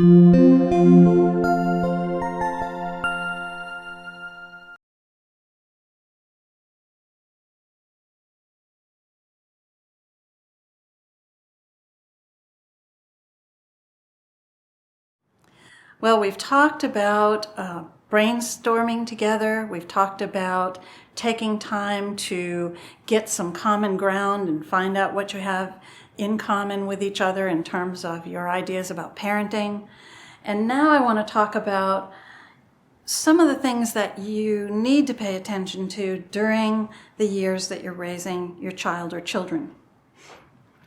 Well, we've talked about brainstorming together. We've talked about taking time to get some common ground and find out what you have in common with each other in terms of your ideas about parenting. And now I want to talk about some of the things that you need to pay attention to during the years that you're raising your child or children.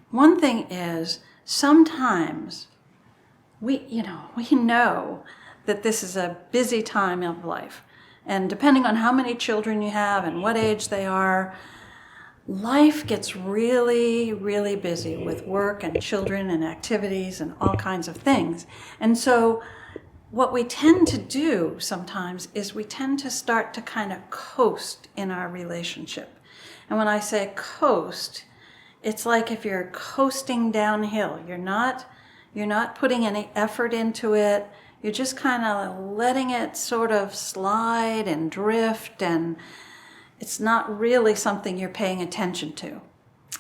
One thing is, sometimes we know that this is a busy time of life. And depending on how many children you have and what age they are, life gets really, really busy with work and children and activities and all kinds of things. And so what we tend to do sometimes is we tend to start to kind of coast in our relationship. And when I say coast, it's like if you're coasting downhill. You're not putting any effort into it. You're just kind of letting it sort of slide and drift, and it's not really something you're paying attention to.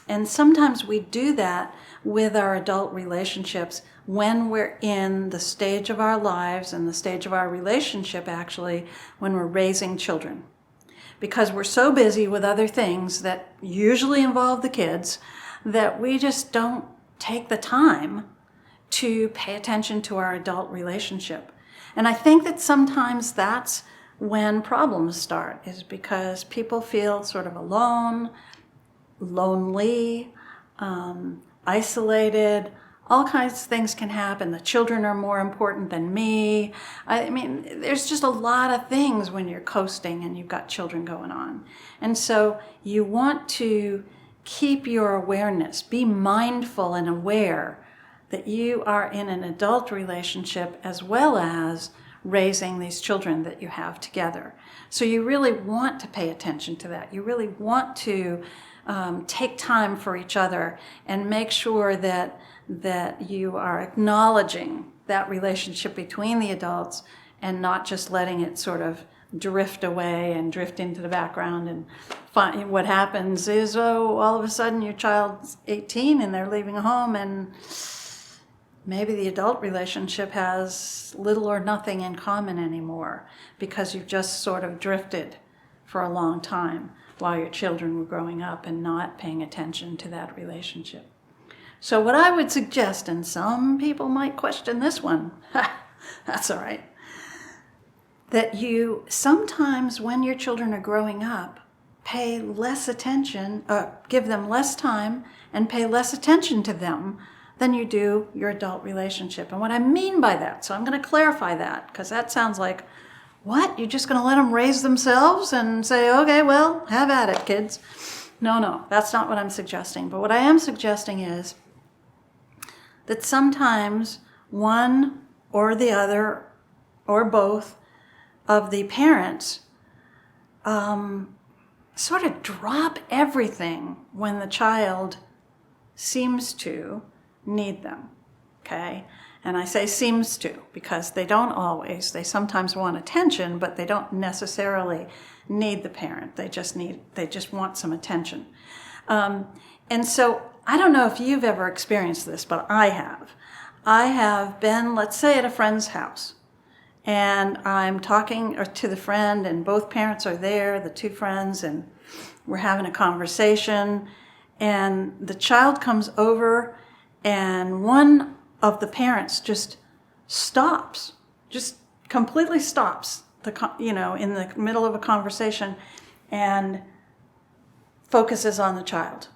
And sometimes we do that with our adult relationships when we're in the stage of our lives and the stage of our relationship, actually, when we're raising children. Because we're so busy with other things that usually involve the kids that we just don't take the time to pay attention to our adult relationship. And I think that sometimes that's when problems start, is because people feel sort of alone, lonely, isolated. All kinds of things can happen. The children are more important than me. I mean, there's just a lot of things when you're coasting and you've got children going on. And so you want to keep your awareness, be mindful and aware that you are in an adult relationship as well as raising these children that you have together. So you really want to pay attention to that. You really want to take time for each other and make sure that you are acknowledging that relationship between the adults and not just letting it sort of drift away and drift into the background. And what happens is, all of a sudden your child's 18 and they're leaving home, and maybe the adult relationship has little or nothing in common anymore because you've just sort of drifted for a long time while your children were growing up and not paying attention to that relationship. So what I would suggest, and some people might question this one, that's all right, that you sometimes when your children are growing up, pay less attention, give them less time and pay less attention to them than you do your adult relationship. And what I mean by that, so I'm going to clarify that, because that sounds like, what? You're just going to let them raise themselves and say, okay, well, have at it, kids. No, that's not what I'm suggesting. But what I am suggesting is that sometimes one or the other or both of the parents sort of drop everything when the child seems to need them, okay? And I say seems to because they don't always. They sometimes want attention, but they don't necessarily need the parent. They just want some attention. And so I don't know if you've ever experienced this, but I have. I have been, let's say, at a friend's house, and I'm talking to the friend, and both parents are there, the two friends, and we're having a conversation, and the child comes over, and one of the parents just stops, just completely stops, in the middle of a conversation, and focuses on the child.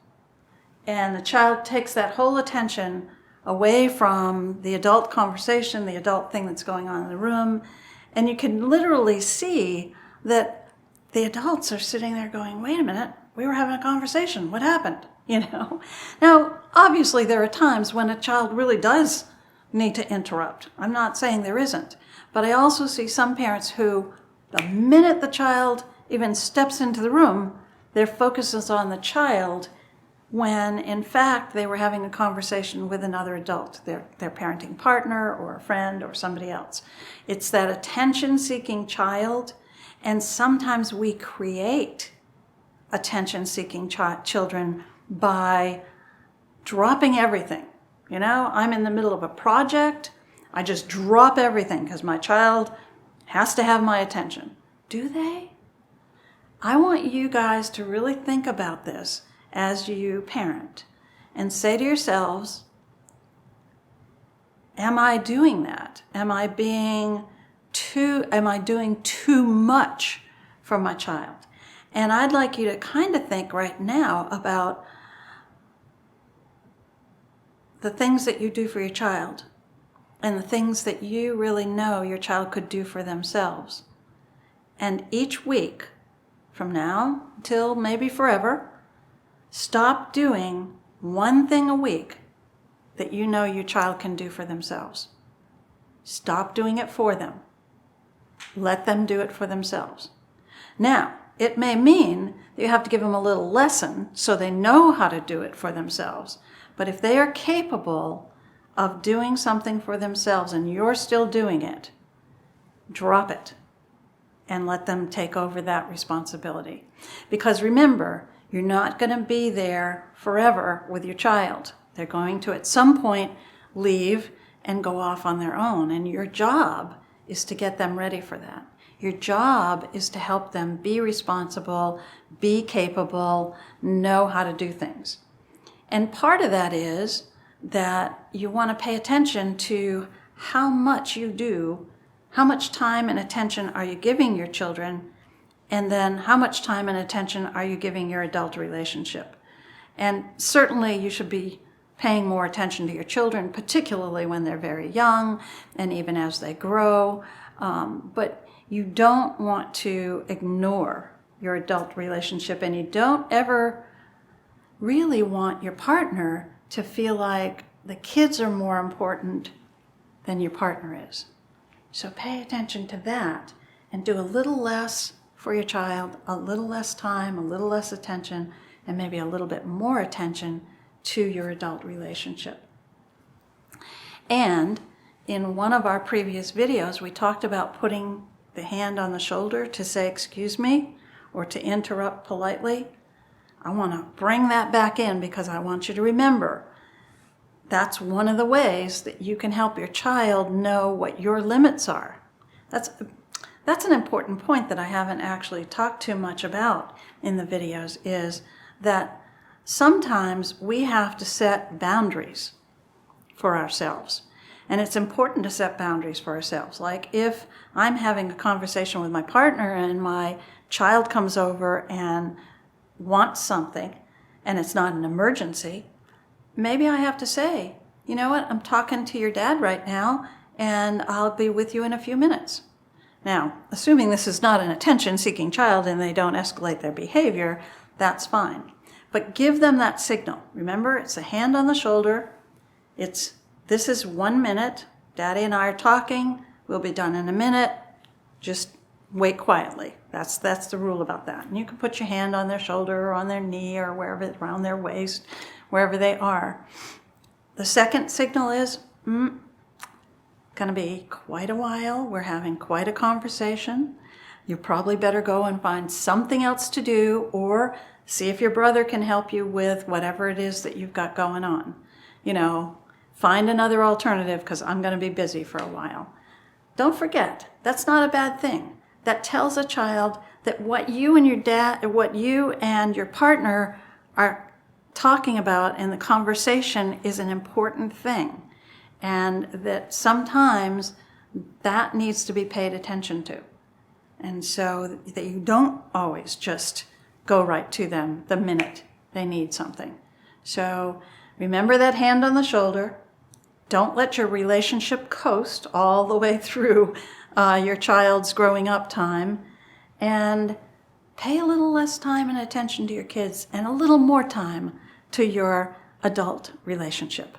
And the child takes that whole attention away from the adult conversation, the adult thing that's going on in the room. And you can literally see that the adults are sitting there going, wait a minute, we were having a conversation. What happened? Now, obviously there are times when a child really does need to interrupt. I'm not saying there isn't. But I also see some parents who, the minute the child even steps into the room, their focus is on the child when in fact they were having a conversation with another adult, their parenting partner or a friend or somebody else. It's that attention-seeking child, and sometimes we create attention-seeking children by dropping everything. You know, I'm in the middle of a project, I just drop everything because my child has to have my attention. Do they? I want you guys to really think about this as you parent and say to yourselves, am I doing that? Am I doing too much for my child? And I'd like you to kind of think right now about the things that you do for your child and the things that you really know your child could do for themselves. And each week, from now till maybe forever, stop doing one thing a week that you know your child can do for themselves. Stop doing it for them. Let them do it for themselves. Now, it may mean that you have to give them a little lesson so they know how to do it for themselves. But if they are capable of doing something for themselves and you're still doing it, drop it and let them take over that responsibility. Because remember, you're not going to be there forever with your child. They're going to at some point leave and go off on their own. And your job is to get them ready for that. Your job is to help them be responsible, be capable, know how to do things. And part of that is that you want to pay attention to how much you do, how much time and attention are you giving your children, and then how much time and attention are you giving your adult relationship. And certainly you should be paying more attention to your children, particularly when they're very young and even as they grow. But you don't want to ignore your adult relationship, and you don't ever really want your partner to feel like the kids are more important than your partner is. So pay attention to that and do a little less for your child, a little less time, a little less attention, and maybe a little bit more attention to your adult relationship. And in one of our previous videos, we talked about putting the hand on the shoulder to say, excuse me, or to interrupt politely. I want to bring that back in because I want you to remember that's one of the ways that you can help your child know what your limits are. That's an important point that I haven't actually talked too much about in the videos, is that sometimes we have to set boundaries for ourselves. And it's important to set boundaries for ourselves. Like if I'm having a conversation with my partner and my child comes over and wants something and it's not an emergency, maybe I have to say, you know what, I'm talking to your dad right now and I'll be with you in a few minutes. Now, assuming this is not an attention-seeking child and they don't escalate their behavior, that's fine. But give them that signal. Remember, it's a hand on the shoulder. This is 1 minute. Daddy and I are talking. We'll be done in a minute. Just wait quietly. That's the rule about that. And you can put your hand on their shoulder or on their knee or wherever, around their waist, wherever they are. The second signal is, going to be quite a while. We're having quite a conversation. You probably better go and find something else to do, or see if your brother can help you with whatever it is that you've got going on. You know, find another alternative because I'm going to be busy for a while. Don't forget, that's not a bad thing. That tells a child that what you and your partner are talking about in the conversation is an important thing, and that sometimes that needs to be paid attention to. And so that you don't always just go right to them the minute they need something. So remember that hand on the shoulder. Don't let your relationship coast all the way through your child's growing up time, and pay a little less time and attention to your kids and a little more time to your adult relationship.